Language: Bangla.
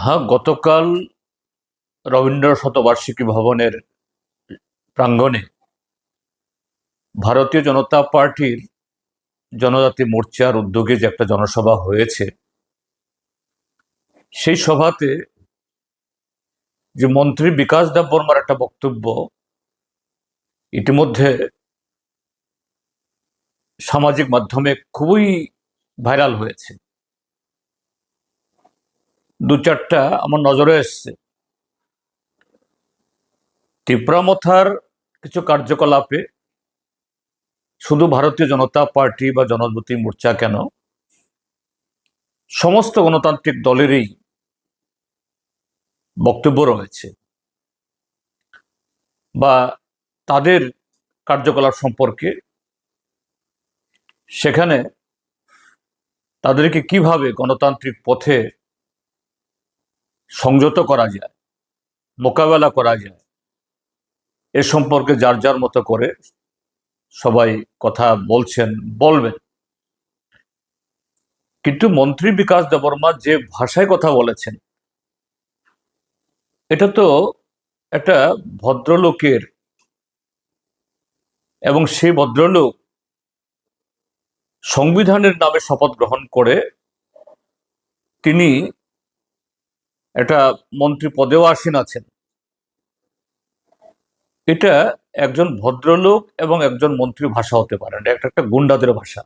হ্যাঁ, গতকাল রবীন্দ্র শতবার্ষিকী ভবনের প্রাঙ্গণে ভারতীয় জনতা পার্টির জনজাতি মোর্চার উদ্যোগে যে একটা জনসভা হয়েছে, সেই সভাতে যে মন্ত্রী বিকাশ দেববর্মার একটা বক্তব্য ইতিমধ্যে সামাজিক মাধ্যমে খুবই ভাইরাল হয়েছে। দু চারটা আমার নজরে এসছে। তীব্রামথার কিছু কার্যকলাপে শুধু ভারতীয় জনতা পার্টি বা জনজাতি মোর্চা কেন, সমস্ত গণতান্ত্রিক দলেরই বক্তব্য রয়েছে বা তাদের কার্যকলাপ সম্পর্কে, সেখানে তাদেরকে কিভাবে গণতান্ত্রিক পথে সংযত করা যায়, মোকাবেলা করা যায়, এ সম্পর্কে যার যার মতো করে সবাই কথা বলছেন, বলবেন। কিন্তু মন্ত্রী বিকাশ দেববর্মা যে ভাষায় কথা বলেছেন, এটা তো একটা ভদ্রলোকের, এবং সেই ভদ্রলোক সংবিধানের নামে শপথ গ্রহণ করে তিনি একটা মন্ত্রী পদেও আসীন আছেন। এটা একজন ভদ্রলোক এবং একজন মন্ত্রীর ভাষা হতে পারে না, এটা একটা গুন্ডাদের ভাষা।